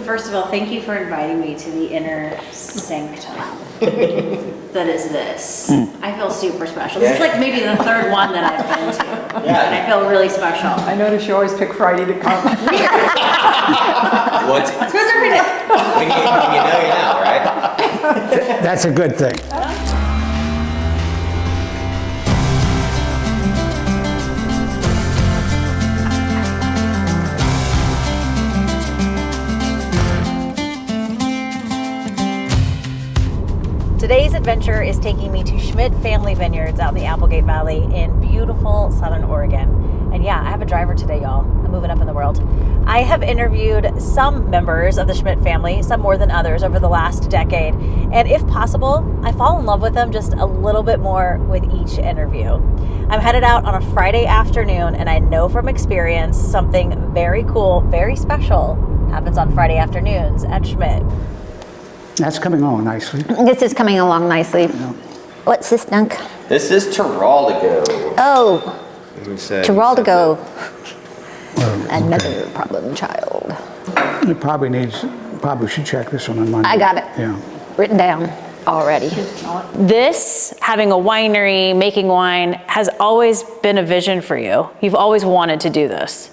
First of all, thank you for inviting me to the inner sanctum that is this. I feel super special. This is like maybe the third one that I've been to. Yeah. And I feel really special. I notice you always pick Friday to come. What's When you know you know, right? That's a good thing. Today's adventure is taking me to Schmidt Family Vineyards out in the Applegate Valley in beautiful Southern Oregon. And yeah, I have a driver today, y'all. I'm moving up in the world. I have interviewed some members of the Schmidt family, some more than others, over the last decade. And if possible, I fall in love with them just a little bit more with each interview. I'm headed out on a Friday afternoon, and I know from experience something very cool, very special happens on Friday afternoons at Schmidt. That's coming along nicely. This is coming along nicely. What's this, Dunk? This is Terraldigo. Oh, Terraldigo. Another problem child. It probably should check this one on Monday. I got it. Yeah. Written down already. This, having a winery, making wine, has always been a vision for you. You've always wanted to do this.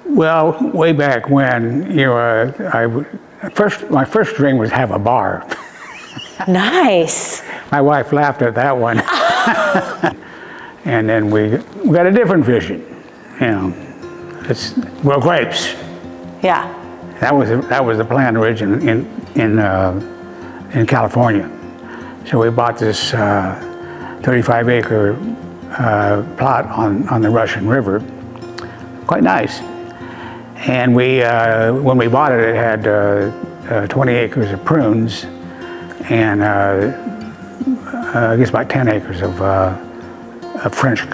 Well, way back when, my first dream was have a bar. Nice. My wife laughed at that one. And then we got a different vision. It's grapes. Yeah. That was the plan originally in California. So we bought this 35-acre plot on the Russian River. Quite nice. And when we bought it, it had 20 acres of prunes and I guess about 10 acres of French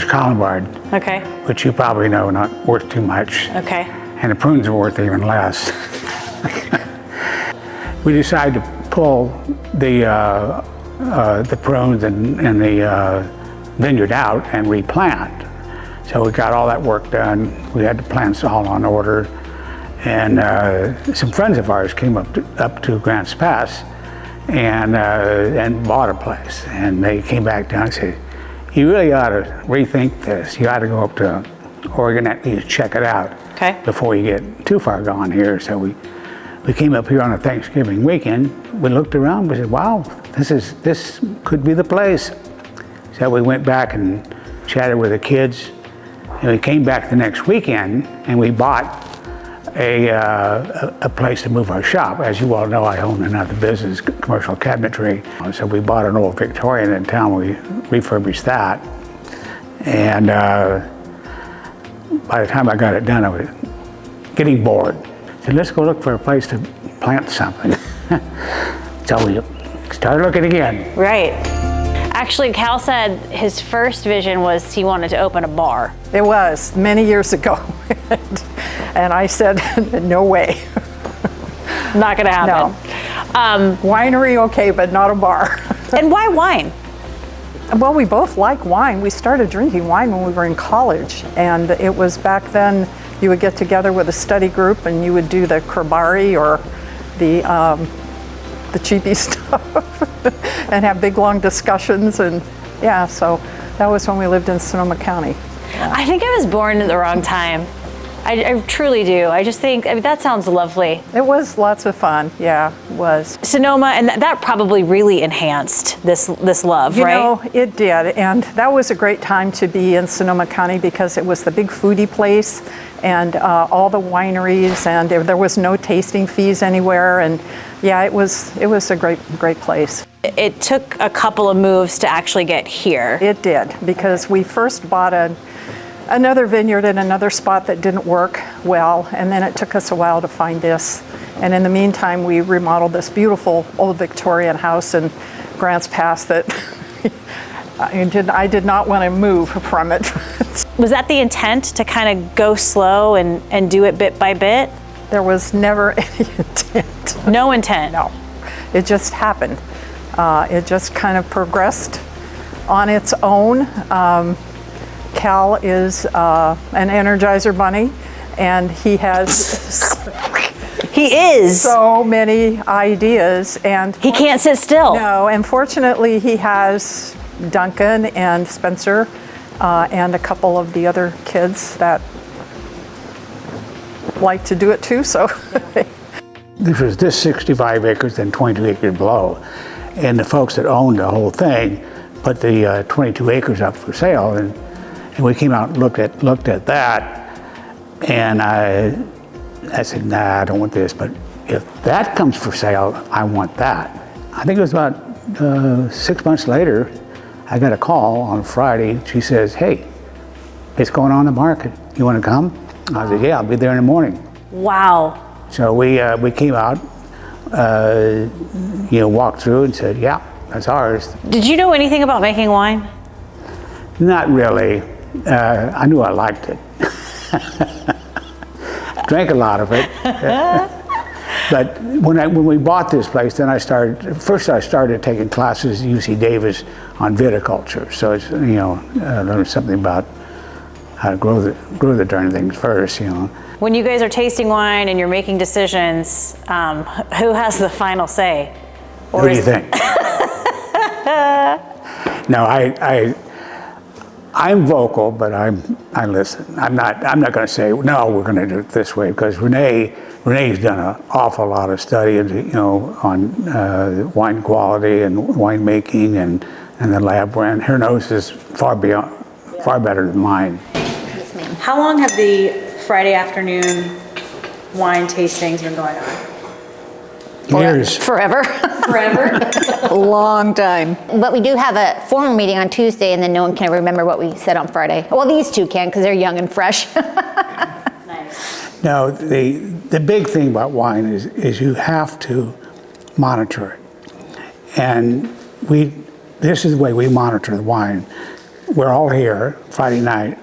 Colombard. Okay. Which you probably know not worth too much. Okay. And the prunes are worth even less. We decided to pull the prunes and the vineyard out and replant. So we got all that work done. We had the plants all on order. And some friends of ours came up to Grants Pass and bought a place. And they came back down and said, you really ought to rethink this. You ought to go up to Oregon at least check it out before you get too far gone here. So we came up here on a Thanksgiving weekend. We looked around, we said, wow, this could be the place. So we went back and chatted with the kids. And we came back the next weekend and we bought a place to move our shop. As you all know, I own another business, commercial cabinetry. So we bought an old Victorian in town. We refurbished that. And by the time I got it done, I was getting bored. I said, let's go look for a place to plant something. So we started looking again. Right. Actually, Cal said his first vision was he wanted to open a bar. It was many years ago. And I said, no way. Not gonna happen. No. Winery, okay, but not a bar. And why wine? Well, we both like wine. We started drinking wine when we were in college. And it was back then, you would get together with a study group and you would do the Krabari or the cheapy stuff and have big long discussions. And yeah, so that was when we lived in Sonoma County. Yeah. I think I was born at the wrong time. I truly do. I just think, that sounds lovely. It was lots of fun. Yeah, it was. Sonoma, and that probably really enhanced this love, right? You know, it did. And that was a great time to be in Sonoma County because it was the big foodie place and all the wineries, and there was no tasting fees anywhere. And yeah, it was a great place. It took a couple of moves to actually get here. It did, because we first bought another vineyard in another spot that didn't work well, and then it took us a while to find this. And in the meantime, we remodeled this beautiful old Victorian house in Grants Pass that I did not want to move from it. Was that the intent, to kind of go slow and do it bit by bit? There was never any intent. No intent? No. It just happened. It just kind of progressed on its own. Cal is an Energizer bunny, and he has He is. So many ideas, and He can't sit still. no, and fortunately he has Duncan and Spencer and a couple of the other kids that like to do it too, so. This was this 65 acres and 22 acres below. And the folks that owned the whole thing put the 22 acres up for sale. And we came out and looked at that. And I said, nah, I don't want this. But if that comes for sale, I want that. I think it was about 6 months later, I got a call on Friday. She says, hey, it's going on the market. You want to come? I said, yeah, I'll be there in the morning. Wow. So we came out, walked through and said, yeah, that's ours. Did you know anything about making wine? Not really. I knew I liked it. Drank a lot of it. But when we bought this place, then I started taking classes at UC Davis on viticulture. So it's, I learned something about how to grow the darn things first, When you guys are tasting wine and you're making decisions, who has the final say? Or who do you think? No, I'm vocal, but I listen. I'm not going to say no. We're going to do it this way because Rene's done an awful lot of study, on wine quality and winemaking and the lab brand. Her nose is far better than mine. How long have the Friday afternoon wine tastings been going on? Years. Forever. Forever? A long time. But we do have a formal meeting on Tuesday, and then no one can remember what we said on Friday. Well, these two can because they're young and fresh. Nice. Now, the big thing about wine is you have to monitor it. And this is the way we monitor the wine. We're all here Friday night.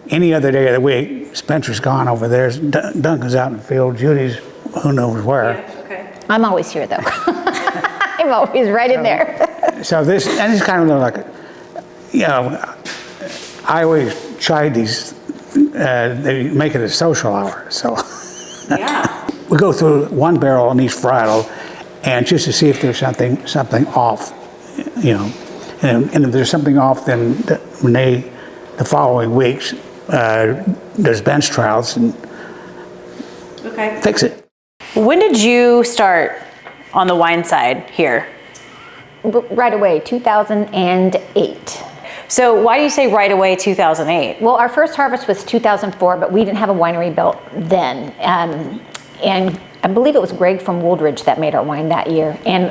Any other day of the week, Spencer's gone over there, Duncan's out in the field, Judy's who knows where. Yeah, okay. I'm always here, though. I'm always right in there. So it's kind of like, I always tried these, they make it a social hour, so. Yeah. We go through one barrel on each varietal, and just to see if there's something off, and if there's something off, then Rene, the following weeks, there's bench trials and fix it. When did you start on the wine side here? Right away, 2008. So why do you say right away 2008? Well, our first harvest was 2004, but we didn't have a winery built then. And I believe it was Greg from Wooldridge that made our wine that year. And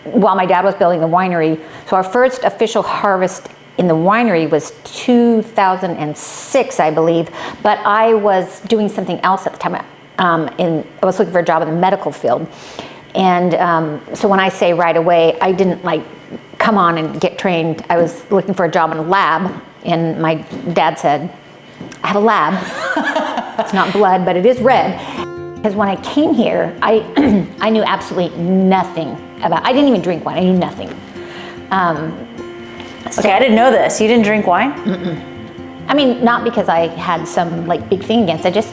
while my dad was building the winery, so our first official harvest in the winery was 2006, I believe, but I was doing something else at the time. I was looking for a job in the medical field. And so when I say right away, I didn't come on and get trained. I was looking for a job in a lab, and my dad said, I have a lab. It's not blood, but it is red. Because when I came here, I knew absolutely nothing about, I didn't even drink wine, I knew nothing. Okay, I didn't know this. You didn't drink wine? Mm-mm. I mean, not because I had some big thing against it, I just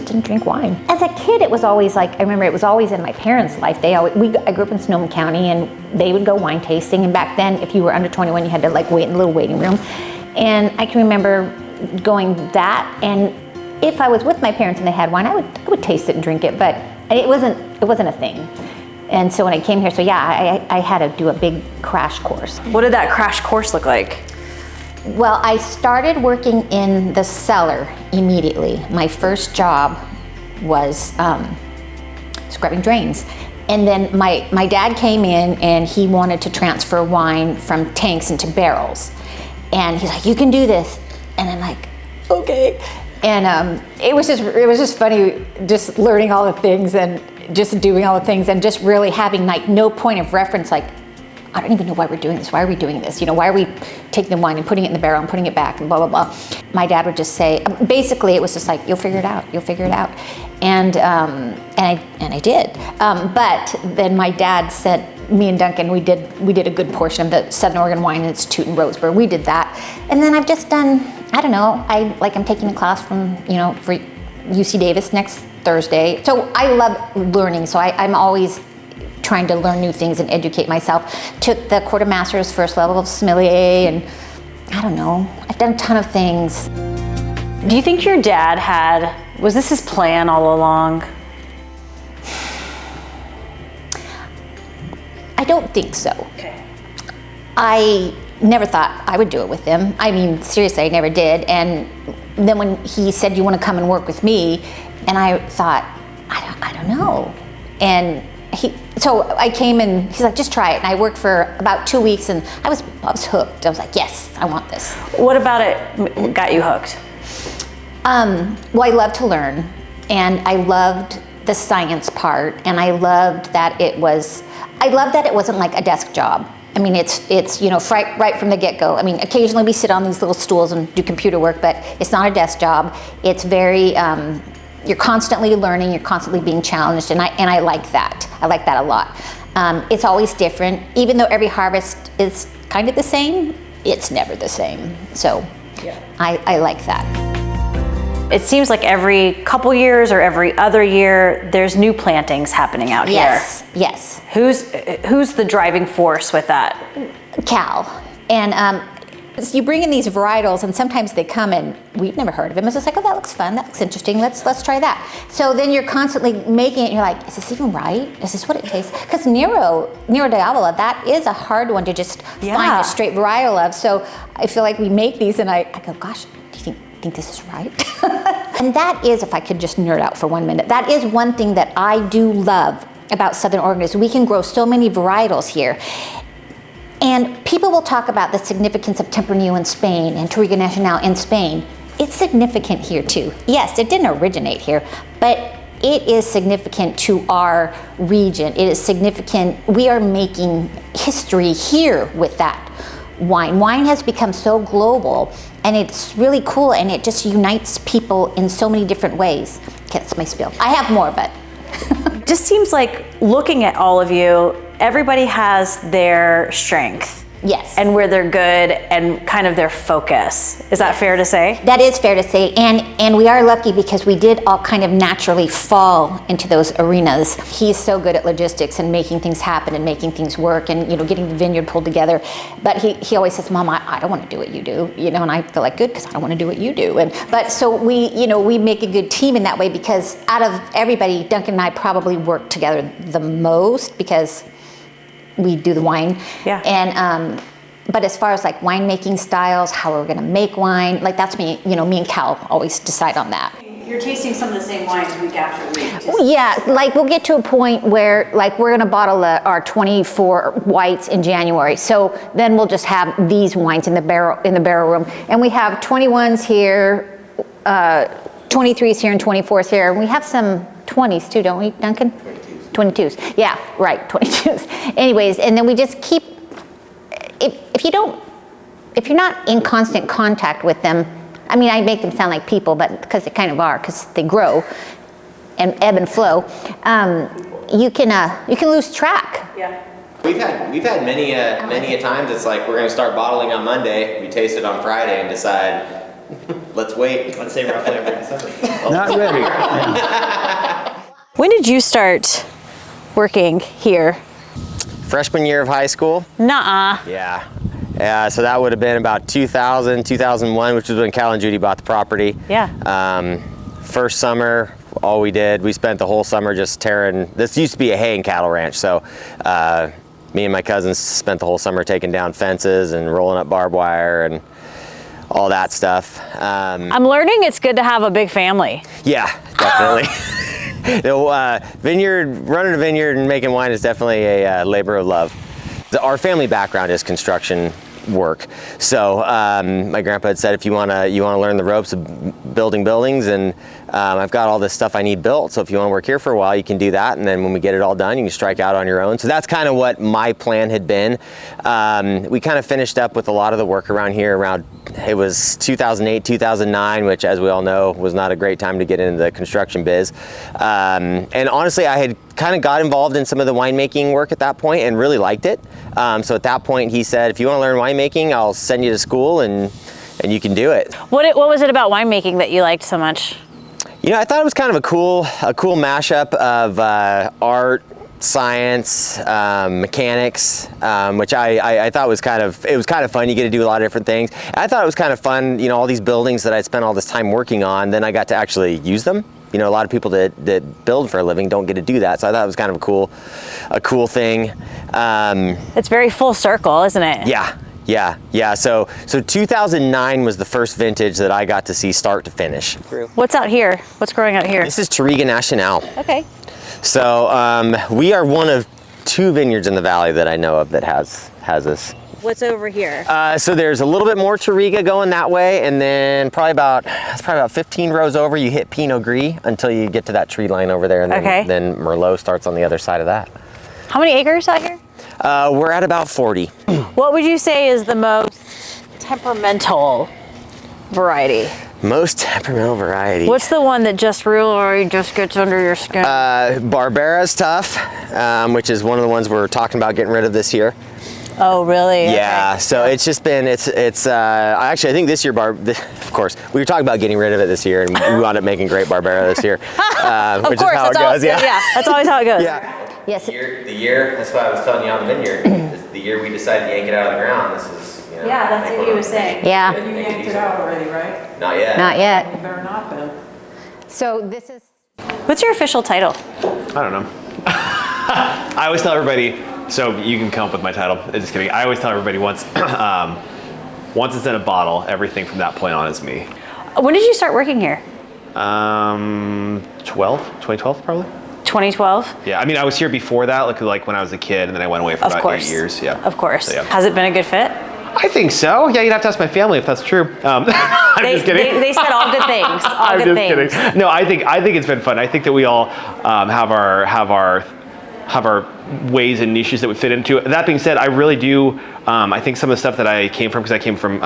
didn't drink wine. As a kid, it was always I remember it was always in my parents' life. I grew up in Sonoma County, and they would go wine tasting. And back then, if you were under 21, you had to wait in a little waiting room. And I can remember going that. And if I was with my parents and they had wine, I would taste it and drink it. But it wasn't a thing. And so when I came here, I had to do a big crash course. What did that crash course look like? Well, I started working in the cellar immediately. My first job was scrubbing drains. And then my dad came in and he wanted to transfer wine from tanks into barrels. And he's like, you can do this. And I'm like, okay. And it was just funny just learning all the things and just doing all the things and just really having no point of reference, I don't even know why we're doing this. Why are we doing this? Why are we taking the wine and putting it in the barrel and putting it back and blah, blah, blah. My dad would just say, basically it was just you'll figure it out. You'll figure it out. And I did. But then my dad sent me and Duncan, we did a good portion of the Southern Oregon Wine Institute in Roseburg. We did that. And then I've just done, I don't know, I'm taking a class from, for UC Davis next Thursday. So I love learning. So I'm always trying to learn new things and educate myself. Took the quartermaster's first level of sommelier, and I don't know, I've done a ton of things. Do you think your dad was this his plan all along? I don't think so. Okay. I never thought I would do it with him. I mean, seriously, I never did. And then when he said, you want to come and work with me? And I thought, I don't know. And so I came and he's like, just try it. And I worked for about 2 weeks and I was hooked. I was like, yes, I want this. What about it got you hooked? Well, I love to learn, and I loved the science part, and I loved that it wasn't like a desk job. I mean, it's right from the get-go. I mean, occasionally we sit on these little stools and do computer work, but it's not a desk job. It's very, you're constantly learning, you're constantly being challenged, and I like that. I like that a lot. It's always different. Even though every harvest is kind of the same, it's never the same. So yeah. I like that. It seems like every couple years or every other year, there's new plantings happening out here. Yes. Who's the driving force with that? Cal. And so you bring in these varietals, and sometimes they come and we've never heard of them. It's just like, oh, that looks fun, that looks interesting, let's try that. So then you're constantly making it, and you're like, is this even right? Is this what it tastes? Because Nero d'Avola, that is a hard one to just find a straight varietal of. So I feel like we make these, and I go, gosh, do you think this is right? And that is, if I could just nerd out for 1 minute, that is one thing that I do love about Southern Oregon is we can grow so many varietals here. And people will talk about the significance of Tempranillo in Spain and Touriga Nacional in Spain. It's significant here too. Yes, it didn't originate here, but it is significant to our region. It is significant. We are making history here with that wine. Wine has become so global, and it's really cool, and it just unites people in so many different ways. Okay, that's my spiel. I have more, but. Just seems like looking at all of you, everybody has their strength. Yes. And where they're good and kind of their focus. Is that fair to say? That is fair to say, and we are lucky because we did all kind of naturally fall into those arenas. He's so good at logistics and making things happen and making things work and getting the vineyard pulled together. But he always says, Mom, I don't want to do what you do, and I feel like good because I don't want to do what you do. But so we make a good team in that way because out of everybody, Duncan and I probably work together the most because we do the wine. Yeah. And but as far as like winemaking styles, how we're gonna make wine, like that's me, me and Cal always decide on that. You're tasting some of the same wines week after week. Yeah, like we'll get to a point where like we're gonna bottle our 24 whites in January. So then we'll just have these wines in the barrel room. And we have 21s here, 23s here and 24s here. And we have some 20s too, don't we, Duncan? 22s. Yeah, right, 22s. Anyways, and then we just keep, if you're not in constant contact with them, I mean, I make them sound like people, but because they kind of are, because they grow and ebb and flow, you can lose track. Yeah. We've had many a times it's like we're going to start bottling on Monday, we taste it on Friday and decide, let's wait. Let's say roughly every Sunday. Not ready. When did you start working here? Freshman year of high school. Nuh-uh. Yeah, so that would have been about 2000, 2001, which was when Cal and Judy bought the property. Yeah. First summer, all we did, we spent the whole summer just tearing, this used to be a hay and cattle ranch, so me and my cousins spent the whole summer taking down fences and rolling up barbed wire and all that stuff. I'm learning it's good to have a big family. Yeah, definitely. Running a vineyard and making wine is definitely a labor of love. Our family background is construction work. So my grandpa had said, if you want to learn the ropes of building buildings, and I've got all this stuff I need built, so if you want to work here for a while, you can do that, and then when we get it all done, you can strike out on your own. So that's kind of what my plan had been. We kind of finished up with a lot of the work around here it was 2008, 2009, which, as we all know, was not a great time to get into the construction biz. And honestly, I had kind of got involved in some of the winemaking work at that point and really liked it. So at that point, he said, if you want to learn winemaking, I'll send you to school and you can do it. What was it about winemaking that you liked so much? You know, I thought it was kind of a cool mashup of art, science, mechanics, which I thought was kind of fun. You get to do a lot of different things. And I thought it was kind of fun, you know, all these buildings that I spent all this time working on, then I got to actually use them. You know, a lot of people that build for a living don't get to do that. So I thought it was kind of a cool thing. It's very full circle, isn't it? Yeah. So 2009 was the first vintage that I got to see start to finish. What's out here? What's growing out here? This is Touriga Nacional. Okay. So we are one of 2 vineyards in the valley that I know of that has this. What's over here? So there's a little bit more Touriga going that way, and then probably about 15 rows over, you hit Pinot Gris until you get to that tree line over there, and then Merlot starts on the other side of that. How many acres out here? We're at about 40. What would you say is the most temperamental variety? Most temperamental variety. What's the one that just really just gets under your skin? Barbera's tough, which is one of the ones we're talking about getting rid of this year. Oh, really? Yeah, Okay. so it's just been, actually I think this year, of course, we were talking about getting rid of it this year, and we wound up making great Barbera this year, which is how it goes, yeah, that's always how it goes. Yeah. Yes. The year, that's why I was telling you on the vineyard, the year we decided to yank it out of the ground, this is, you know. Yeah, that's what he was saying. Yeah. You yanked it out already, right? Not yet. Not yet. You better not then. So this is. What's your official title? I don't know. I always tell everybody, so you can come up with my title. Just kidding. I always tell everybody once it's in a bottle, everything from that point on is me. When did you start working here? 2012 probably. 2012? Yeah, I mean, I was here before that, like when I was a kid, and then I went away for about 8 years. Yeah. Of course. So, yeah. Has it been a good fit? I think so. Yeah, you'd have to ask my family if that's true. I'm just kidding. They said all good things. All good things. Kidding. No, I think it's been fun. I think that we all have our ways and niches that we fit into. That being said, I really do. I think some of the stuff that I came from, because I came from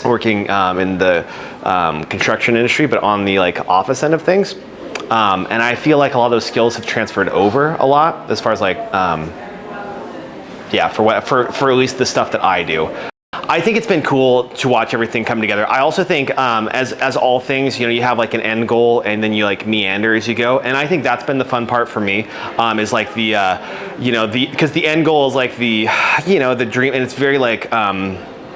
working in the construction industry, but on the like office end of things. And I feel like a lot of those skills have transferred over a lot as far as like, for at least the stuff that I do. I think it's been cool to watch everything come together. I also think, as all things, you know, you have like an end goal and then you like meander as you go. And I think that's been the fun part for me, is like because the end goal is like the dream, and it's very like,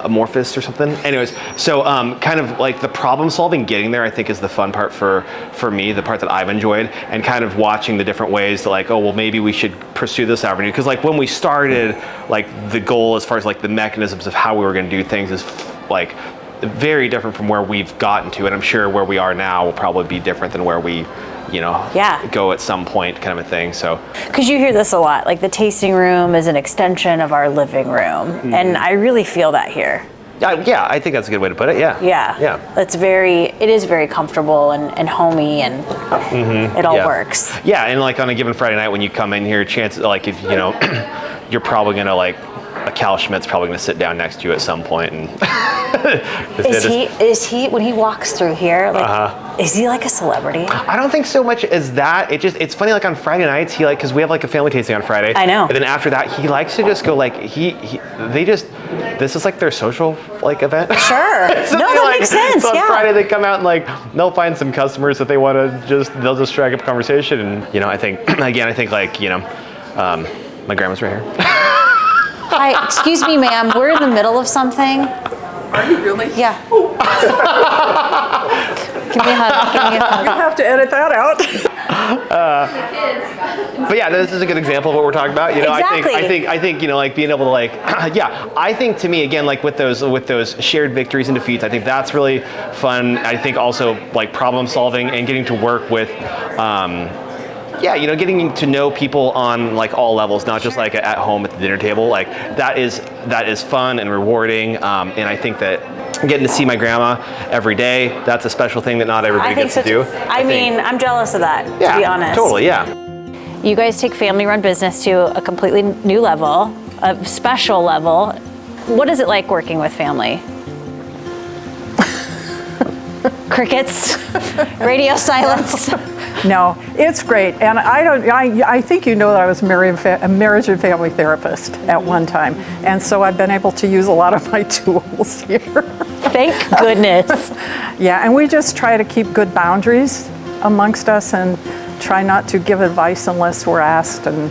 amorphous or something. Anyways, so kind of like the problem solving, getting there, I think is the fun part for me, the part that I've enjoyed, and kind of watching the different ways to like, oh, well, maybe we should pursue this avenue. Because like when we started, like the goal as far as like the mechanisms of how we were going to do things is like very different from where we've gotten to. And I'm sure where we are now will probably be different than where we go at some point, kind of a thing. So because you hear this a lot, like the tasting room is an extension of our living room, and I really feel that here. Yeah, I think that's a good way to put it. Yeah. It is very comfortable and homey, and it all works. Yeah, and like on a given Friday night when you come in here, chances like if you're probably gonna like a Cal Schmidt's probably gonna sit down next to you at some point and is he when he walks through here, like is he like a celebrity? I don't think so much as that. It's funny, like on Friday nights he like, because we have like a family tasting on Friday. I know. And then after that he likes to just go like this is like their social like event. Sure. So no, that makes sense. So on yeah. Friday they come out and like they'll find some customers that they want to they'll just strike up a conversation, and I think like my grandma's right here. Hi, excuse me, ma'am. We're in the middle of something. Are you really? Yeah. Give me a hug. You have to edit that out. But yeah, this is a good example of what we're talking about. Exactly. I think like being able to like I think to me again, like with those shared victories and defeats, I think that's really fun. I think also like problem solving and getting to work with getting to know people on like all levels, not just like at home at the dinner table. Like that is fun and rewarding. And I think that getting to see my grandma every day, that's a special thing that not everybody gets to do. I mean, I'm jealous of that, to be honest. Totally, yeah. You guys take family-run business to a completely new level, a special level. What is it like working with family? Crickets, radio silence. No, it's great, and I think you know that I was a marriage and family therapist at one time, and so I've been able to use a lot of my tools here. Thank goodness. Yeah, and we just try to keep good boundaries amongst us and try not to give advice unless we're asked, and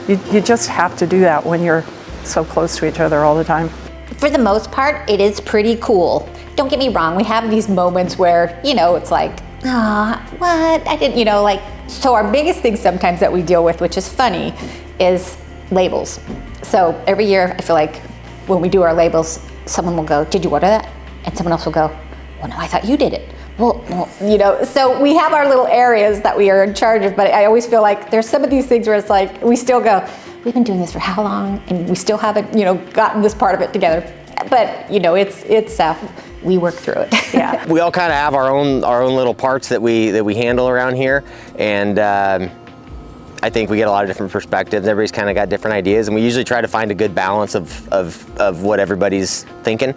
you just have to do that when you're so close to each other all the time. For the most part, it is pretty cool. Don't get me wrong, we have these moments where, it's like, what? I didn't, like, so our biggest thing sometimes that we deal with, which is funny, is labels. So every year, I feel like when we do our labels, someone will go, did you order that? And someone else will go, well, no, I thought you did it. Well, so we have our little areas that we are in charge of, but I always feel like there's some of these things where it's like, we still go, we've been doing this for how long? And we still haven't, gotten this part of it together. But, it's we work through it. Yeah. We all kind of have our own little parts that we handle around here, and I think we get a lot of different perspectives. Everybody's kind of got different ideas, and we usually try to find a good balance of what everybody's thinking.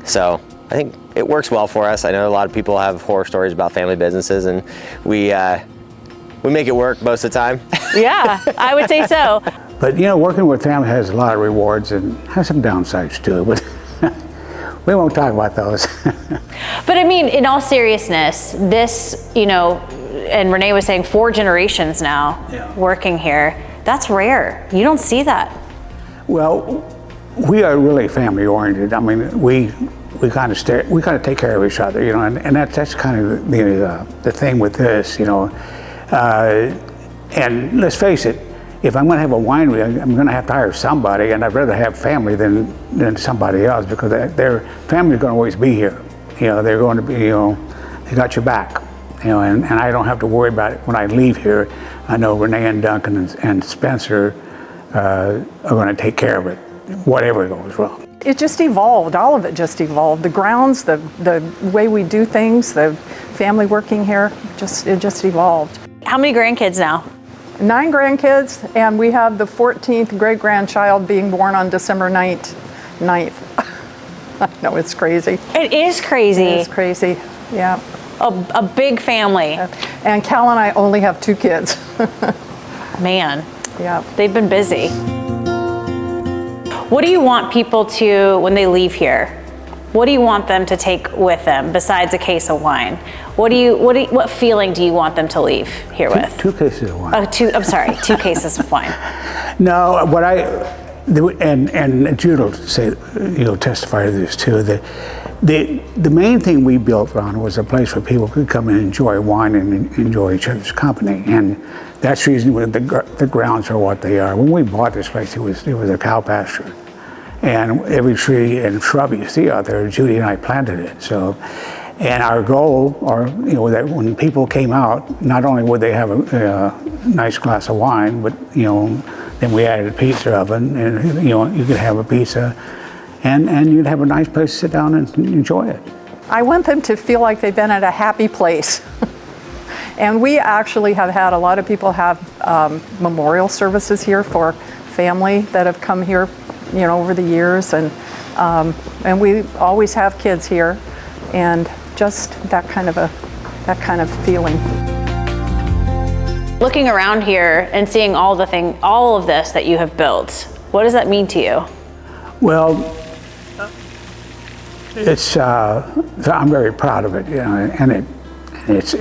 So I think it works well for us. I know a lot of people have horror stories about family businesses, and we make it work most of the time. Yeah, I would say so. But working with family has a lot of rewards and has some downsides too, but we won't talk about those. But I mean, in all seriousness, this, and Rene was saying 4 generations now working here, that's rare. You don't see that. Well, we are really family oriented. I mean, we kind of take care of each other, and that's kind of the thing with this, and let's face it, if I'm going to have a winery, I'm going to have to hire somebody, and I'd rather have family than somebody else, because their family's going to always be here. They're going to be, they got your back. And I don't have to worry about it when I leave here. I know Rene and Duncan and Spencer are going to take care of it, whatever goes wrong. It just evolved. All of it just evolved. The grounds, the way we do things, the family working here, it just evolved. How many grandkids now? 9 grandkids, and we have the 14th great-grandchild being born on December 9th. I know, it's crazy. It is crazy. It is crazy, yeah. A big family. And Cal and I only have 2 kids. Man, Yeah. they've been busy. What do you want people to, when they leave here, what do you want them to take with them besides a case of wine? What feeling do you want them to leave here with? 2 cases of wine. I'm sorry, 2 cases of wine. No, and Jude will say, testify to this too. The main thing we built on was a place where people could come and enjoy wine and enjoy each other's company, and that's the reason the grounds are what they are. When we bought this place, it was a cow pasture, and every tree and shrub you see out there, Judy and I planted it. So. And our goal, that when people came out, not only would they have a nice glass of wine, but then we added a pizza oven, and you could have a pizza, and you'd have a nice place to sit down and enjoy it. I want them to feel like they've been at a happy place. And we actually have had a lot of people have memorial services here for family that have come here, over the years, and we always have kids here, and just that kind of feeling. Looking around here and seeing all of this that you have built, what does that mean to you? Well, I'm very proud of it, and it's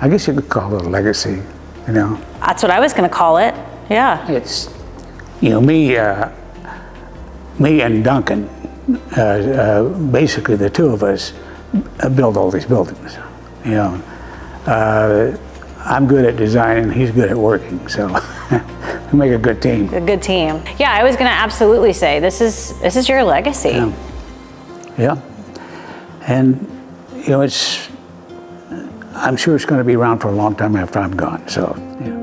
I guess you could call it a legacy, That's what I was going to call it. Yeah. It's, me and Duncan, basically the 2 of us build all these buildings. I'm good at designing, he's good at working, so we make a good team. A good team. Yeah, I was going to absolutely say this is your legacy. Yeah. And I'm sure it's going to be around for a long time after I'm gone. So. Yeah.